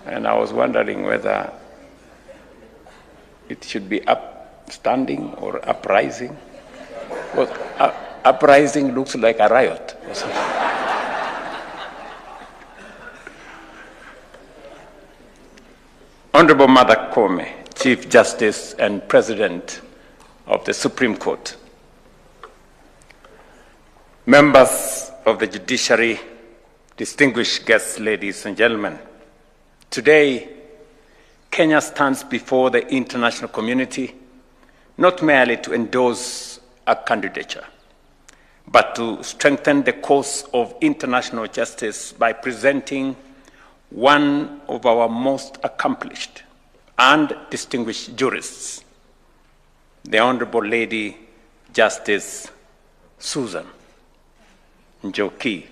and I was wondering whether it should be upstanding or uprising. Well, uprising looks like a riot or something. Honorable Mother Koome, Chief Justice and President of the Supreme Court, members of the judiciary, distinguished guests, ladies and gentlemen, today, Kenya stands before the international community not merely to endorse a candidature, but to strengthen the cause of international justice by presenting one of our most accomplished and distinguished jurists, the Honorable Lady Justice Susan Njoki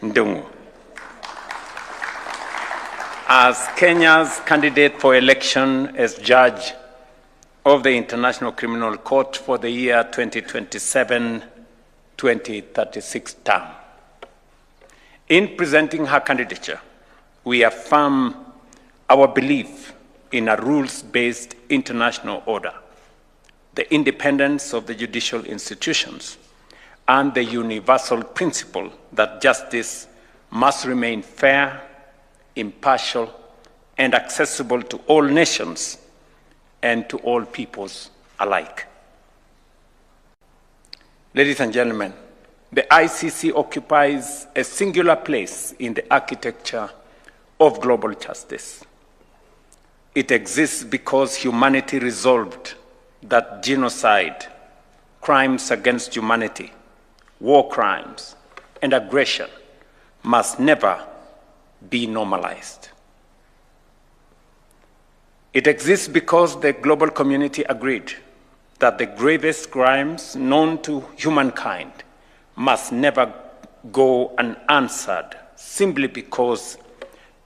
Ndung'u. As Kenya's candidate for election as judge of the International Criminal Court for the year 2027-2036 term. In presenting her candidature, we affirm our belief in a rules-based international order, the independence of the judicial institutions, and the universal principle that justice must remain fair, impartial, and accessible to all nations and to all peoples alike. Ladies and gentlemen, the ICC occupies a singular place in the architecture of global justice. It exists because humanity resolved that genocide, crimes against humanity, war crimes, and aggression must never be normalized. It exists because the global community agreed that the gravest crimes known to humankind must never go unanswered simply because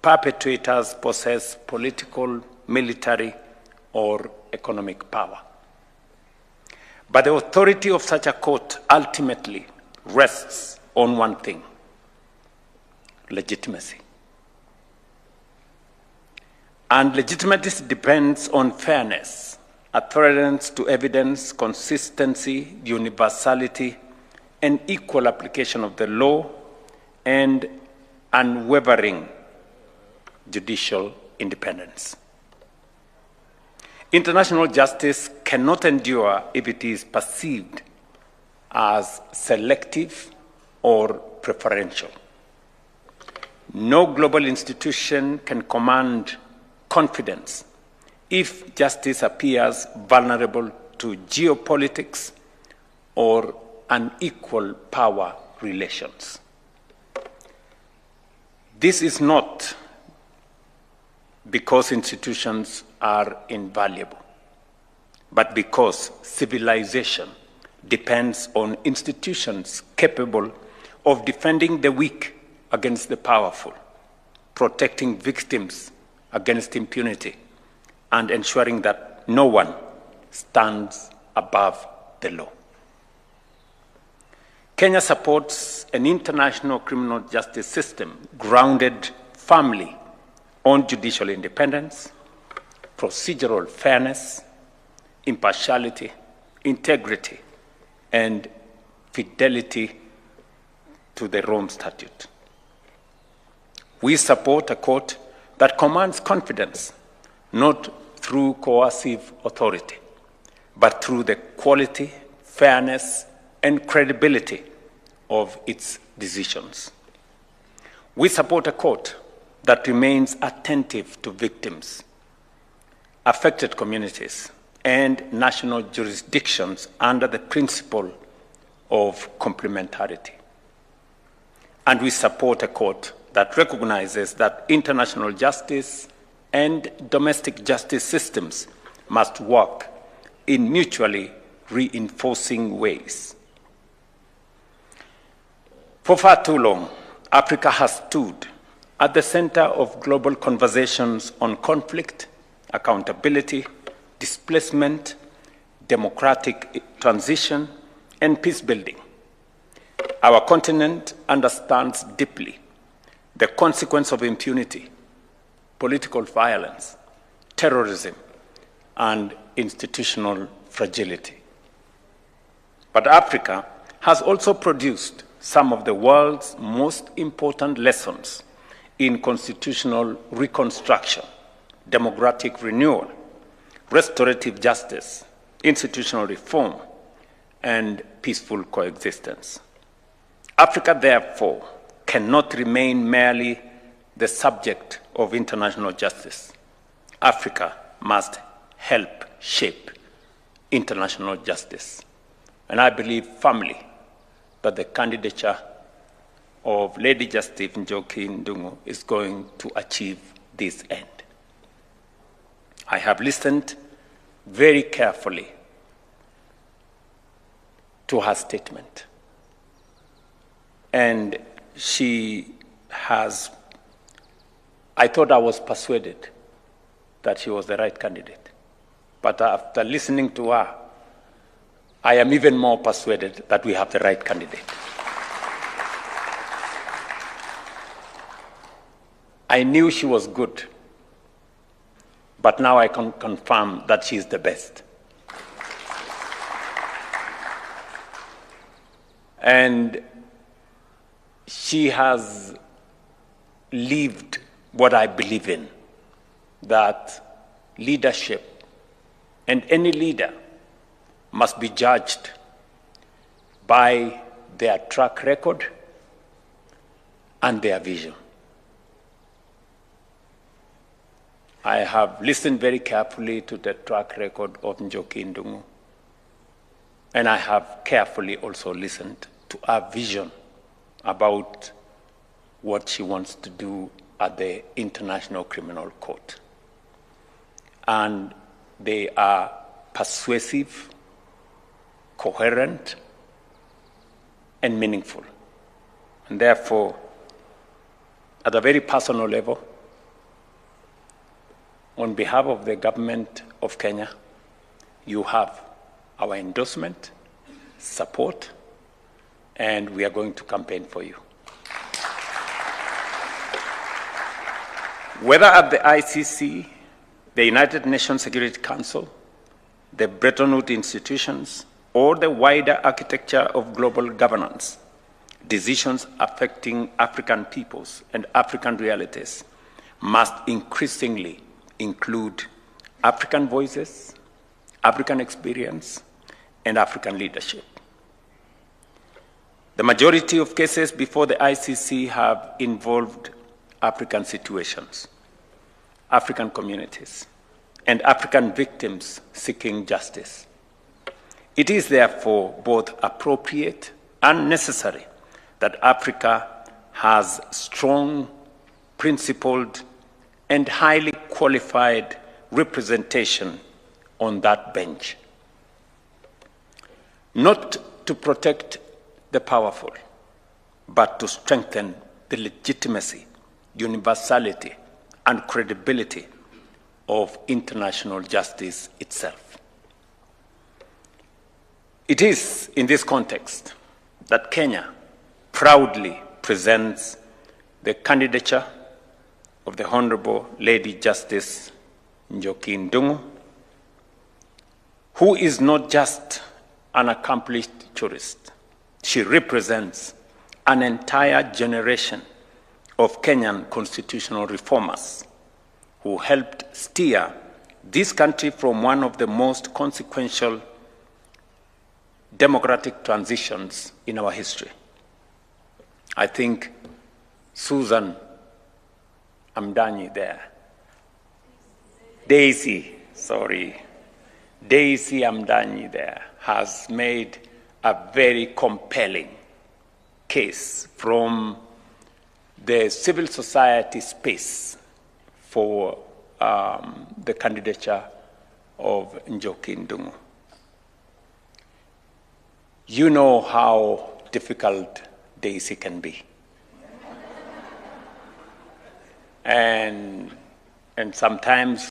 perpetrators possess political, military, or economic power. But the authority of such a court ultimately rests on one thing: legitimacy. And legitimacy depends on fairness, adherence to evidence, consistency, universality, and equal application of the law, and unwavering judicial independence. International justice cannot endure if it is perceived as selective or preferential. No global institution can command confidence if justice appears vulnerable to geopolitics or unequal power relations. This is not because institutions are invaluable, but because civilization depends on institutions capable of defending the weak against the powerful, protecting victims against impunity, and ensuring that no one stands above the law. Kenya supports an international criminal justice system grounded firmly on judicial independence, procedural fairness, impartiality, integrity, and fidelity to the Rome Statute. We support a court that commands confidence, not through coercive authority, but through the quality, fairness, and credibility of its decisions. We support a court that remains attentive to victims, affected communities, and national jurisdictions under the principle of complementarity. And we support a court that recognizes that international justice and domestic justice systems must work in mutually reinforcing ways. For far too long, Africa has stood at the center of global conversations on conflict, accountability, displacement, democratic transition, and peace building. Our continent understands deeply the consequence of impunity, political violence, terrorism, and institutional fragility. But Africa has also produced some of the world's most important lessons in constitutional reconstruction, democratic renewal, restorative justice, institutional reform, and peaceful coexistence. Africa, therefore, cannot remain merely the subject of international justice. Africa must help shape international justice. And I believe firmly that the candidature of Lady Justice Njoki Ndung'u is going to achieve this end. I have listened very carefully to her statement, and I thought I was persuaded that she was the right candidate. But after listening to her, I am even more persuaded that we have the right candidate. I knew she was good, but now I can confirm that she is the best. And she has lived what I believe in, that leadership and any leader must be judged by their track record and their vision. I have listened very carefully to the track record of Njoki Ndung'u, and I have carefully also listened to her vision about what she wants to do at the International Criminal Court. And they are persuasive, coherent, and meaningful. And therefore, at a very personal level, on behalf of the government of Kenya, you have our endorsement, support, and we are going to campaign for you. Whether at the ICC, the United Nations Security Council, the Bretton Woods institutions, or the wider architecture of global governance, decisions affecting African peoples and African realities must increasingly include African voices, African experience, and African leadership. The majority of cases before the ICC have involved African situations, African communities, and African victims seeking justice. It is therefore both appropriate and necessary that Africa has strong, principled, and highly qualified representation on that bench. Not to protect the powerful, but to strengthen the legitimacy, universality, and credibility of international justice itself. It is in this context that Kenya proudly presents the candidature of the Honorable Lady Justice Njoki Ndung'u, who is not just an accomplished jurist. She represents an entire generation of Kenyan constitutional reformers who helped steer this country from one of the most consequential democratic transitions in our history. I think Susan Amdanyi there, Daisy Amdanyi there has made a very compelling case from the civil society space for the candidature of Njoki Ndung'u. You know how difficult Daisy can be. And sometimes